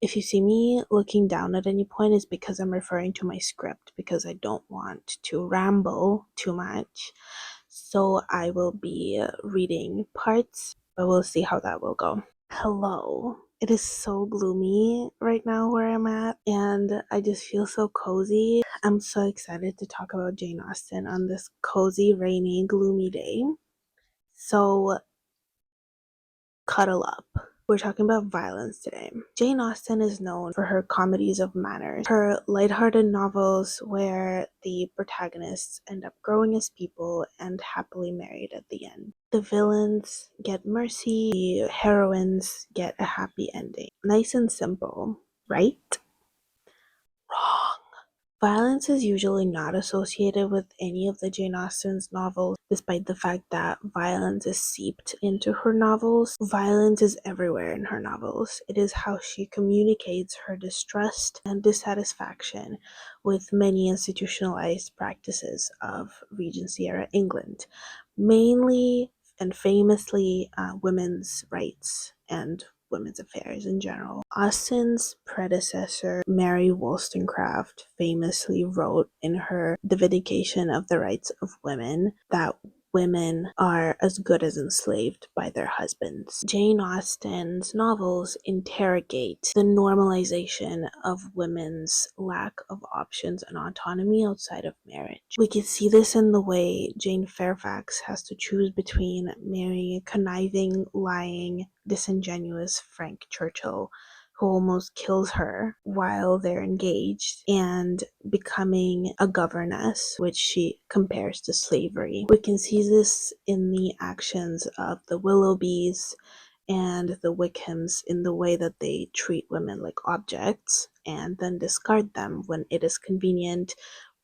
If you see me looking down at any point, it's because I'm referring to my script because I don't want to ramble too much. So I will be reading parts, but we'll see how that will go. Hello. It is so gloomy right now where I'm at, and I just feel so cozy. I'm so excited to talk about Jane Austen on this cozy, rainy, gloomy day. So cuddle up. We're talking about violence today. Jane Austen is known for her comedies of manners, her lighthearted novels where the protagonists end up growing as people and happily married at the end. The villains get mercy, the heroines get a happy ending. Nice and simple, right? Wrong. Violence is usually not associated with any of the Jane Austen's novels, despite the fact that violence is seeped into her novels. Violence is everywhere in her novels. It is how she communicates her distrust and dissatisfaction with many institutionalized practices of Regency-era England, mainly and famously women's rights and women's affairs in general. Austen's predecessor, Mary Wollstonecraft, famously wrote in her The Vindication of the Rights of Women that women are as good as enslaved by their husbands. Jane Austen's novels interrogate the normalization of women's lack of options and autonomy outside of marriage. We can see this in the way Jane Fairfax has to choose between marrying a conniving, lying, disingenuous Frank Churchill who almost kills her while they're engaged, and becoming a governess, which she compares to slavery. We can see this in the actions of the Willoughbys and the Wickhams in the way that they treat women like objects and then discard them when it is convenient,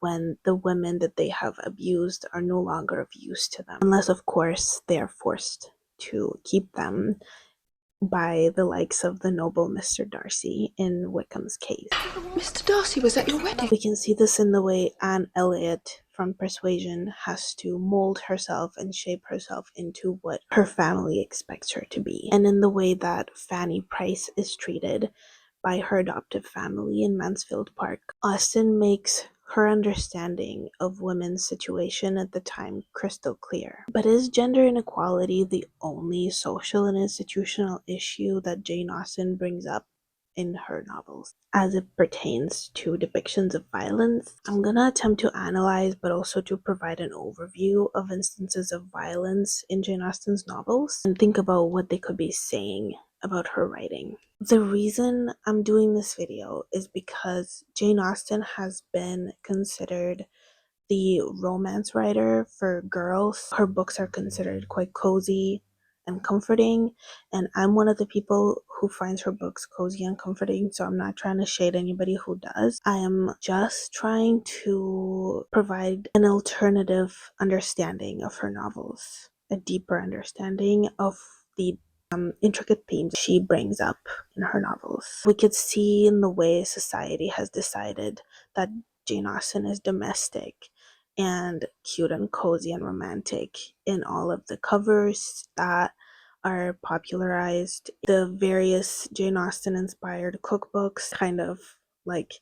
when the women that they have abused are no longer of use to them. Unless, of course, they are forced to keep them by the likes of the noble Mr. Darcy in Wickham's case. Mr. Darcy was at your wedding. We can see this in the way Anne Elliot from Persuasion has to mold herself and shape herself into what her family expects her to be, and in the way that Fanny Price is treated by her adoptive family in Mansfield Park. Austen makes her understanding of women's situation at the time crystal clear. But is gender inequality the only social and institutional issue that Jane Austen brings up in her novels as it pertains to depictions of violence? I'm gonna attempt to analyze but also to provide an overview of instances of violence in Jane Austen's novels and think about what they could be saying about her writing. The reason I'm doing this video is because Jane Austen has been considered the romance writer for girls. Her books are considered quite cozy and comforting, and I'm one of the people who finds her books cozy and comforting, so I'm not trying to shade anybody who does. I am just trying to provide an alternative understanding of her novels, a deeper understanding of the intricate themes she brings up in her novels. We could see in the way society has decided that Jane Austen is domestic and cute and cozy and romantic in all of the covers that are popularized. The various Jane Austen inspired cookbooks, kind of like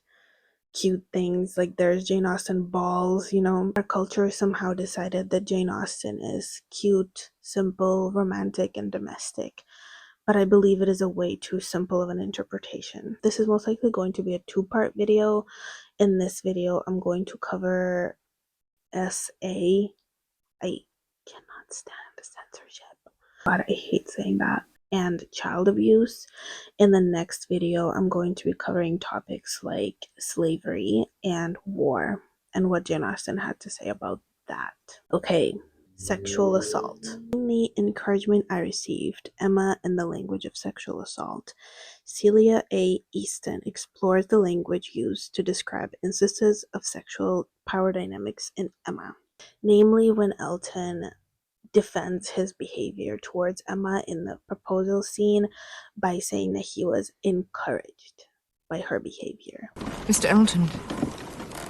cute things, like there's Jane Austen balls. Our culture somehow decided that Jane Austen is cute, simple, romantic, and domestic, but I believe it is a way too simple of an interpretation. This is most likely going to be a two-part video. In this video, I'm going to cover SA. I cannot stand censorship. God, I hate saying that. And child abuse. In the next video, I'm going to be covering topics like slavery and war and what Jane Austen had to say about that. Okay, sexual assault. In the encouragement I received, Emma and the Language of Sexual Assault, Celia A. Easton explores the language used to describe instances of sexual power dynamics in Emma, namely when Elton defends his behavior towards Emma in the proposal scene by saying that he was encouraged by her behavior. Mr. Elton.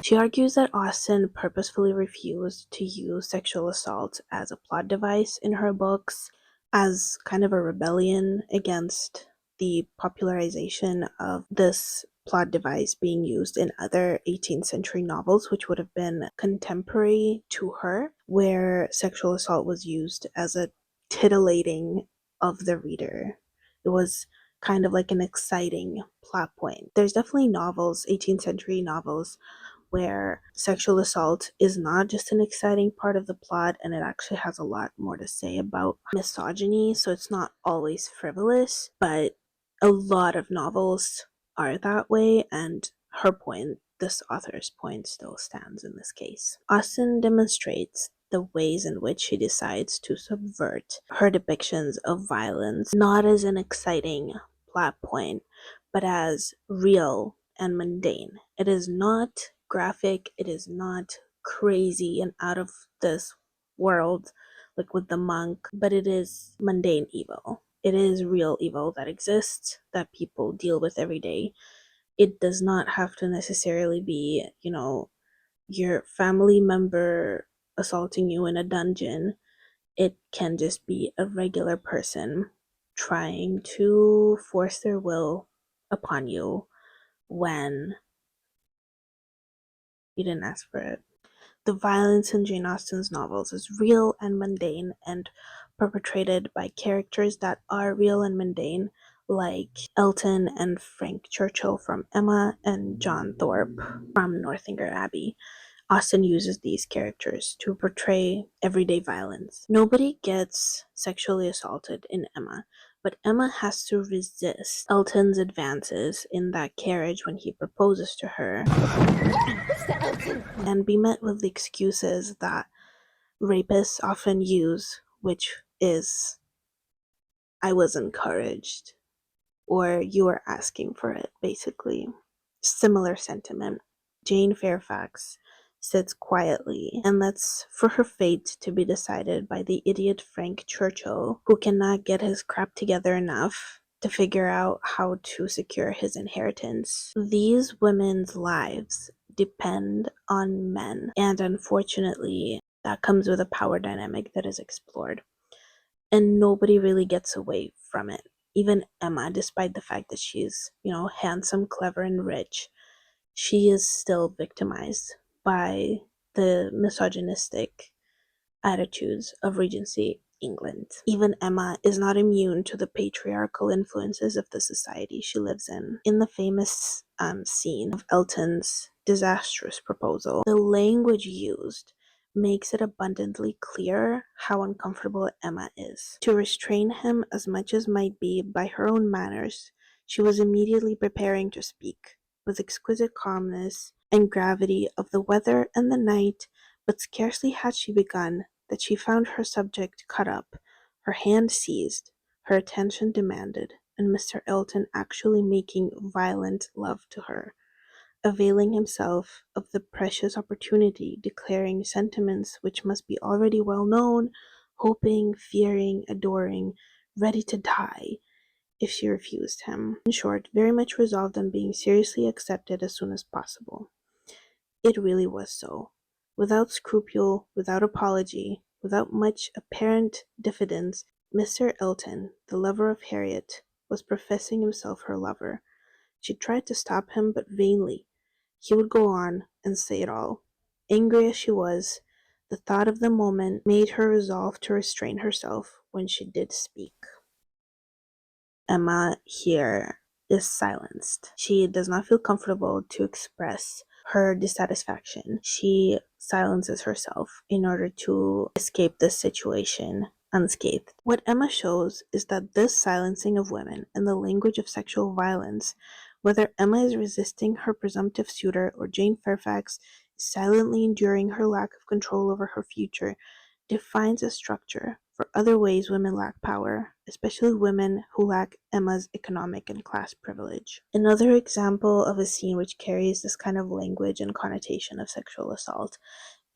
She argues that Austen purposefully refused to use sexual assault as a plot device in her books, as kind of a rebellion against the popularization of this plot device being used in other 18th century novels, which would have been contemporary to her, where sexual assault was used as a titillating of the reader. It was kind of like an exciting plot point. There's definitely novels, 18th century novels, where sexual assault is not just an exciting part of the plot and it actually has a lot more to say about misogyny, so it's not always frivolous, but a lot of novels are that way, and her point, this author's point, still stands in this case. Austen demonstrates the ways in which she decides to subvert her depictions of violence, not as an exciting plot point, but as real and mundane. It is not graphic, it is not crazy and out of this world like with the monk, but it is mundane evil. It is real evil that exists, that people deal with every day. It does not have to necessarily be, your family member assaulting you in a dungeon. It can just be a regular person trying to force their will upon you when you didn't ask for it. The violence in Jane Austen's novels is real and mundane and perpetrated by characters that are real and mundane, like Elton and Frank Churchill from Emma and John Thorpe from Northanger Abbey. Austen uses these characters to portray everyday violence. Nobody gets sexually assaulted in Emma, but Emma has to resist Elton's advances in that carriage when he proposes to her and be met with the excuses that rapists often use, which is, I was encouraged, or you were asking for it, basically. Similar sentiment. Jane Fairfax sits quietly and lets for her fate to be decided by the idiot Frank Churchill, who cannot get his crap together enough to figure out how to secure his inheritance. These women's lives depend on men, and unfortunately, that comes with a power dynamic that is explored. And nobody really gets away from it. Even Emma, despite the fact that she's, handsome, clever, and rich, she is still victimized by the misogynistic attitudes of Regency England. Even Emma is not immune to the patriarchal influences of the society she lives in. In the famous scene of Elton's disastrous proposal, the language used makes it abundantly clear how uncomfortable Emma is. To restrain him as much as might be by her own manners, she was immediately preparing to speak with exquisite calmness and gravity of the weather and the night, but scarcely had she begun that she found her subject cut up, her hand seized, her attention demanded, and Mr. Elton actually making violent love to her, availing himself of the precious opportunity, declaring sentiments which must be already well known, hoping, fearing, adoring, ready to die if she refused him. In short, very much resolved on being seriously accepted as soon as possible. It really was so. Without scruple, without apology, without much apparent diffidence, Mr. Elton, the lover of Harriet, was professing himself her lover. She tried to stop him, but vainly. He would go on and say it all. Angry as she was, the thought of the moment made her resolve to restrain herself when she did speak. Emma here is silenced. She does not feel comfortable to express her dissatisfaction. She silences herself in order to escape this situation unscathed. What Emma shows is that this silencing of women and the language of sexual violence, whether Emma is resisting her presumptive suitor or Jane Fairfax is silently enduring her lack of control over her future, defines a structure for other ways women lack power, especially women who lack Emma's economic and class privilege. Another example of a scene which carries this kind of language and connotation of sexual assault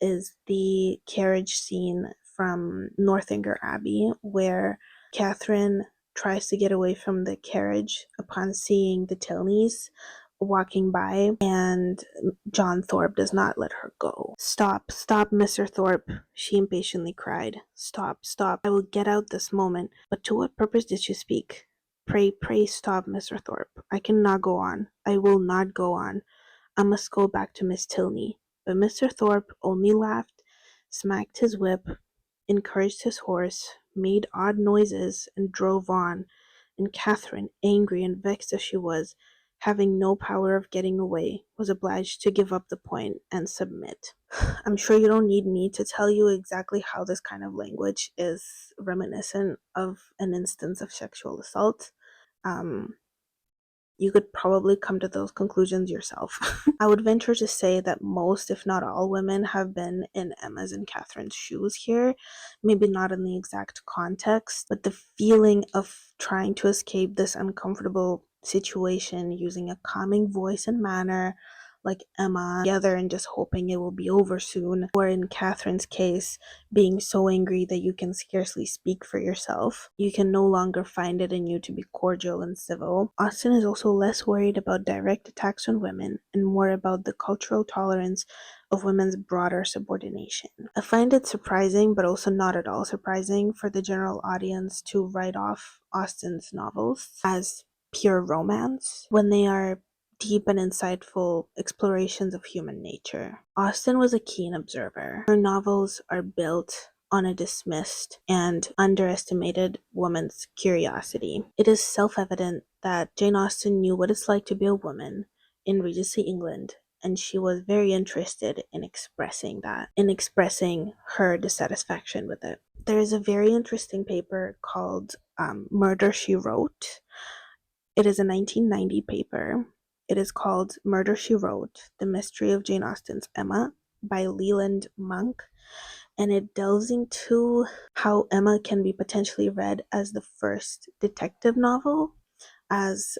is the carriage scene from Northanger Abbey, where Katherine tries to get away from the carriage upon seeing the Tilneys walking by, and John Thorpe does not let her go. "Stop, stop, Mr. Thorpe," she impatiently cried. "Stop, stop. I will get out this moment. But to what purpose did you speak? Pray, pray stop, Mr. Thorpe. I cannot go on. I will not go on. I must go back to Miss Tilney. But Mr. Thorpe only laughed, smacked his whip, encouraged his horse, made odd noises, and drove on, and Katherine, angry and vexed as she was, having no power of getting away, was obliged to give up the point and submit. I'm sure you don't need me to tell you exactly how this kind of language is reminiscent of an instance of sexual assault. Um, you could probably come to those conclusions yourself. I would venture to say that most, if not all, women have been in Emma's and Catherine's shoes here. Maybe not in the exact context, but the feeling of trying to escape this uncomfortable situation using a calming voice and manner, like Emma, together and just hoping it will be over soon, or in Catherine's case, being so angry that you can scarcely speak for yourself. You can no longer find it in you to be cordial and civil. Austen is also less worried about direct attacks on women and more about the cultural tolerance of women's broader subordination. I find it surprising, but also not at all surprising, for the general audience to write off Austen's novels as pure romance when they are deep and insightful explorations of human nature. Austen was a keen observer. Her novels are built on a dismissed and underestimated woman's curiosity. It is self-evident that Jane Austen knew what it's like to be a woman in Regency England, and she was very interested in expressing that, in expressing her dissatisfaction with it. There is a very interesting paper called Murder, She Wrote. It is a 1990 paper. It is called Murder, She Wrote, The Mystery of Jane Austen's Emma by Leland Monk, and it delves into how Emma can be potentially read as the first detective novel, as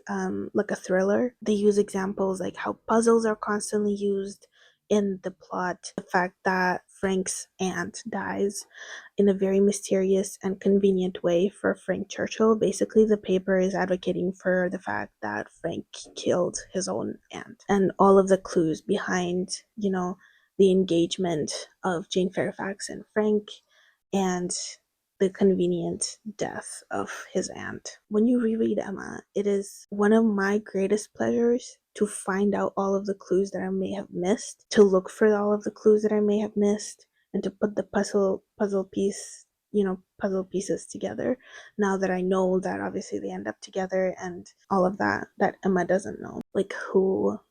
like a thriller. They use examples like how puzzles are constantly used in the plot, the fact that Frank's aunt dies in a very mysterious and convenient way for Frank Churchill. Basically, the paper is advocating for the fact that Frank killed his own aunt, and all of the clues behind, the engagement of Jane Fairfax and Frank, and the convenient death of his aunt. When you reread Emma, it is one of my greatest pleasures to find out all of the clues that I may have missed, to look for all of the clues that I may have missed, and to put the puzzle pieces together. Now that I know that obviously they end up together and all of that Emma doesn't know, like who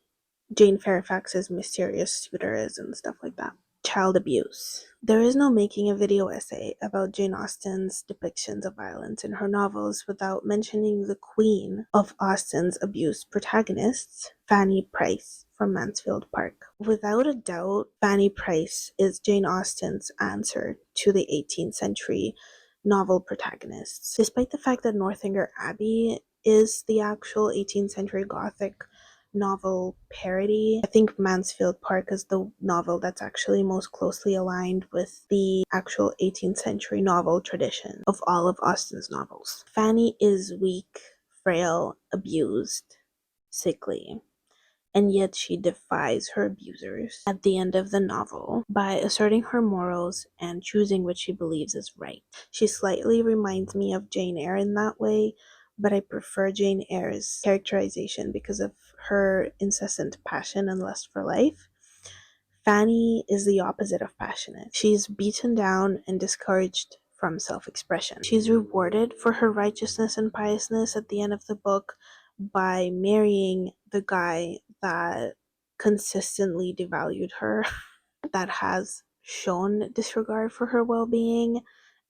Jane Fairfax's mysterious suitor is and stuff like that. Child abuse. There is no making a video essay about Jane Austen's depictions of violence in her novels without mentioning the queen of Austen's abused protagonists, Fanny Price from Mansfield Park. Without a doubt, Fanny Price is Jane Austen's answer to the 18th century novel protagonists. Despite the fact that Northanger Abbey is the actual 18th century Gothic novel parody, I think Mansfield Park is the novel that's actually most closely aligned with the actual 18th century novel tradition of all of Austen's novels. Fanny is weak, frail, abused, sickly, and yet she defies her abusers at the end of the novel by asserting her morals and choosing what she believes is right. She slightly reminds me of Jane Eyre in that way, but I prefer Jane Eyre's characterization because of her incessant passion and lust for life. Fanny is the opposite of passionate. She's beaten down and discouraged from self-expression. She's rewarded for her righteousness and piousness at the end of the book by marrying the guy that consistently devalued her, that has shown disregard for her well-being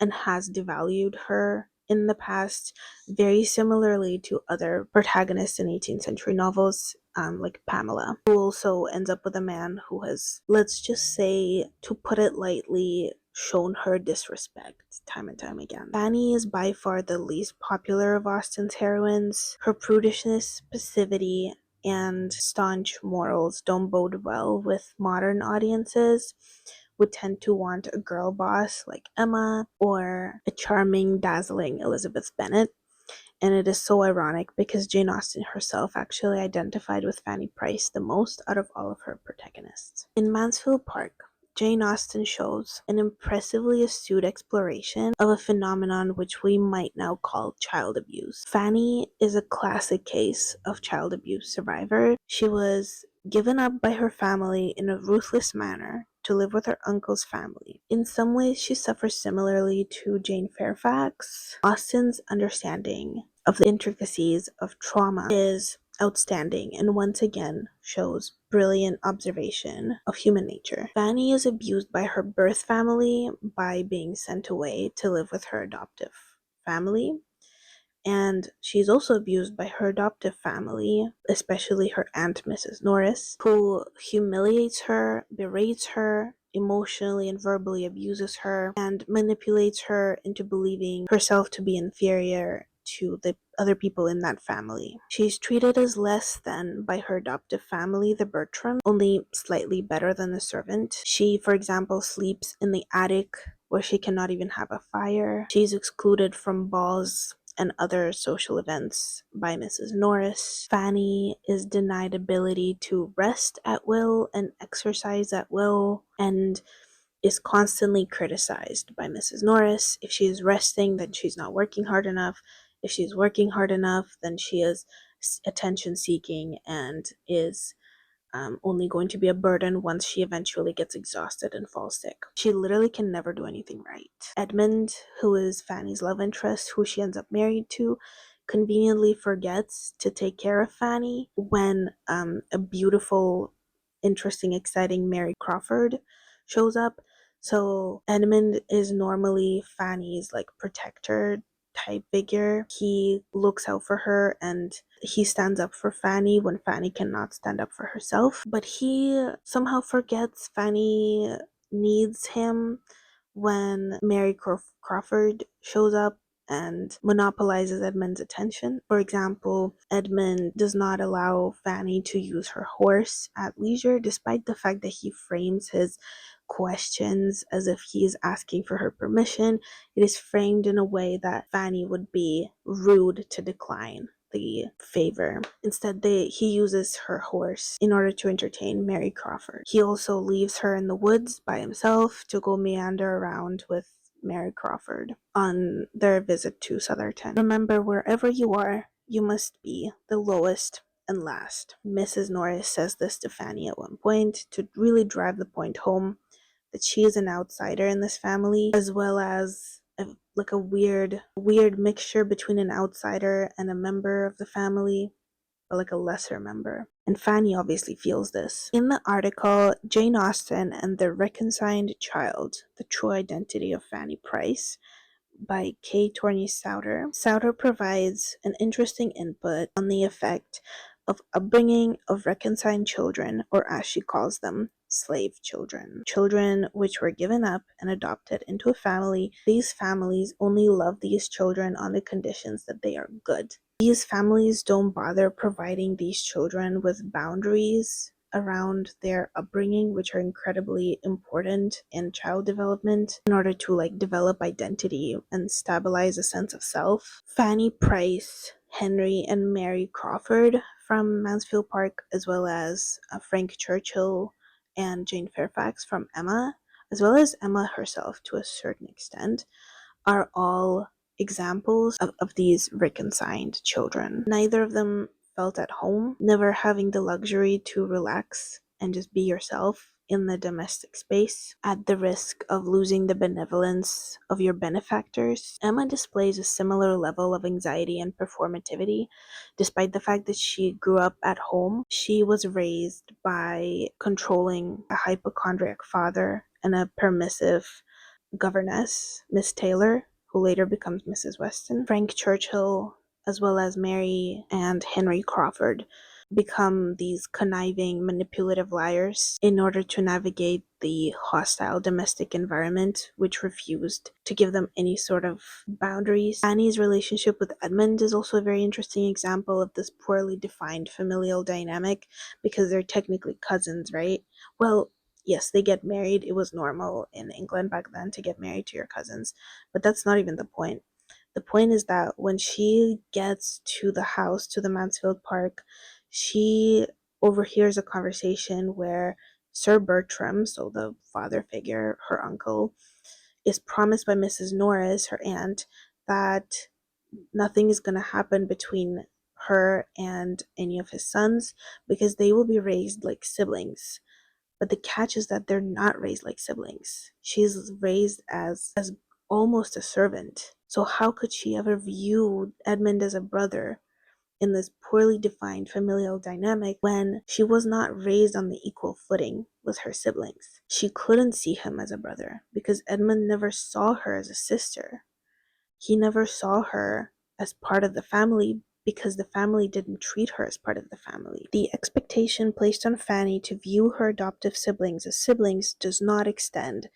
and has devalued her in the past, very similarly to other protagonists in 18th century novels, like Pamela, who also ends up with a man who has, let's just say, to put it lightly, shown her disrespect time and time again. Fanny is by far the least popular of Austen's heroines. Her prudishness, passivity, and staunch morals don't bode well with modern audiences, would tend to want a girl boss like Emma or a charming, dazzling Elizabeth Bennet. And it is so ironic because Jane Austen herself actually identified with Fanny Price the most out of all of her protagonists. In Mansfield Park, Jane Austen shows an impressively astute exploration of a phenomenon which we might now call child abuse. Fanny is a classic case of child abuse survivor. She was given up by her family in a ruthless manner to live with her uncle's family. In some ways, she suffers similarly to Jane Fairfax. Austen's understanding of the intricacies of trauma is outstanding and once again shows brilliant observation of human nature. Fanny is abused by her birth family by being sent away to live with her adoptive family. And she's also abused by her adoptive family, especially her aunt, Mrs. Norris, who humiliates her, berates her, emotionally and verbally abuses her, and manipulates her into believing herself to be inferior to the other people in that family. She's treated as less than by her adoptive family, the Bertram, only slightly better than the servant. She, for example, sleeps in the attic where she cannot even have a fire. She's excluded from balls and other social events by Mrs. Norris. Fanny is denied ability to rest at will and exercise at will, and is constantly criticized by Mrs. Norris. If she is resting, then she's not working hard enough. If she's working hard enough, then she is attention seeking and is only going to be a burden once she eventually gets exhausted and falls sick. She literally can never do anything right. Edmund, who is Fanny's love interest, who she ends up married to, conveniently forgets to take care of Fanny when a beautiful, interesting, exciting Mary Crawford shows up. So Edmund is normally Fanny's like protector type figure. He looks out for her and he stands up for Fanny when Fanny cannot stand up for herself. But he somehow forgets Fanny needs him when Mary Crawford shows up and monopolizes Edmund's attention. For example, Edmund does not allow Fanny to use her horse at leisure, despite the fact that he frames his questions as if he is asking for her permission. It is framed in a way that Fanny would be rude to decline the favor. Instead, he uses her horse in order to entertain Mary Crawford. He also leaves her in the woods by himself to go meander around with Mary Crawford on their visit to Southerton. Remember, wherever you are, you must be the lowest and last. Mrs. Norris says this to Fanny at one point to really drive the point home that she is an outsider in this family, as well as like a weird mixture between an outsider and a member of the family, but like a lesser member. And Fanny obviously feels this. In the article, Jane Austen and the Reconciled Child, The True Identity of Fanny Price, by K. Torney Souter. Souter provides an interesting input on the effect of upbringing of reconciled children, or as she calls them, slave children. Children which were given up and adopted into a family. These families only love these children on the conditions that they are good. These families don't bother providing these children with boundaries around their upbringing, which are incredibly important in child development in order to like develop identity and stabilize a sense of self. Fanny Price, Henry and Mary Crawford from Mansfield Park, as well as Frank Churchill and Jane Fairfax from Emma, as well as Emma herself to a certain extent, are all examples of these reconciled children. Neither of them felt at home, never having the luxury to relax and just be yourself in the domestic space at the risk of losing the benevolence of your benefactors. Emma displays a similar level of anxiety and performativity, despite the fact that she grew up at home. She was raised by controlling a hypochondriac father and a permissive governess, Miss Taylor, who later becomes Mrs. Weston. Frank Churchill, as well as Mary and Henry Crawford, become these conniving, manipulative liars in order to navigate the hostile domestic environment, which refused to give them any sort of boundaries. Annie's relationship with Edmund is also a very interesting example of this poorly defined familial dynamic, because they're technically cousins, right? Well, yes, they get married. It was normal in England back then to get married to your cousins, but that's not even the point. The point is that when she gets to the house, to the Mansfield Park, she overhears a conversation where Sir Bertram, so the father figure, her uncle, is promised by Mrs. Norris, her aunt, that nothing is going to happen between her and any of his sons because they will be raised like siblings. But the catch is that they're not raised like siblings. She's raised as almost a servant. So how could she ever view Edmund as a brother in this poorly defined familial dynamic when she was not raised on the equal footing with her siblings? She couldn't see him as a brother because Edmund never saw her as a sister. He never saw her as part of the family because the family didn't treat her as part of the family. The expectation placed on Fanny to view her adoptive siblings as siblings does not extend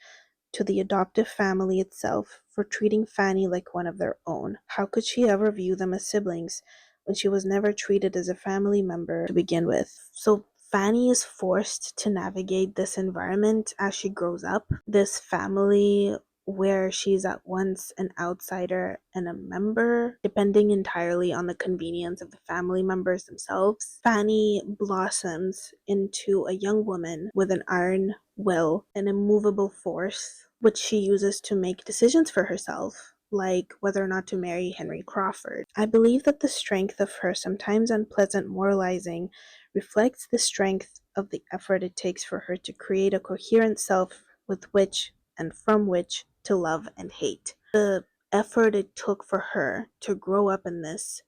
to the adoptive family itself for treating Fanny like one of their own. How could she ever view them as siblings when she was never treated as a family member to begin with? So Fanny is forced to navigate this environment as she grows up, this family where she's at once an outsider and a member, depending entirely on the convenience of the family members themselves. Fanny blossoms into a young woman with an iron will, an immovable force, which she uses to make decisions for herself, like whether or not to marry Henry Crawford. I believe that the strength of her sometimes unpleasant moralizing reflects the strength of the effort it takes for her to create a coherent self with which and from which to love and hate. The effort it took for her to grow up in this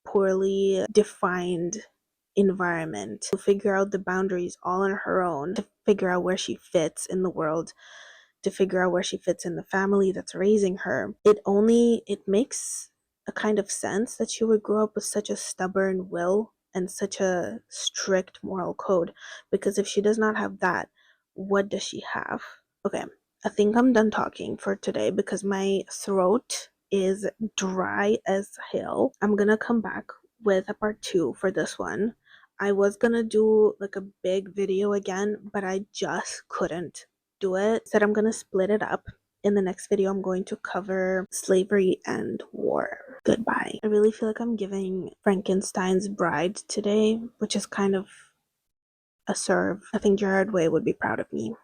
poorly defined environment, to figure out the boundaries all on her own, to figure out where she fits in the world, to figure out where she fits in the family that's raising her. It makes a kind of sense that she would grow up with such a stubborn will and such a strict moral code, because if she does not have that, what does she have? Okay, I think I'm done talking for today because my throat is dry as hell. I'm gonna come back with a part 2 for this one. I was gonna do like a big video again, but I just couldn't do it. Said I'm gonna split it up. In the next video, I'm going to cover slavery and war. Goodbye. I really feel like I'm giving Frankenstein's Bride today, which is kind of a serve. I think Gerard Way would be proud of me.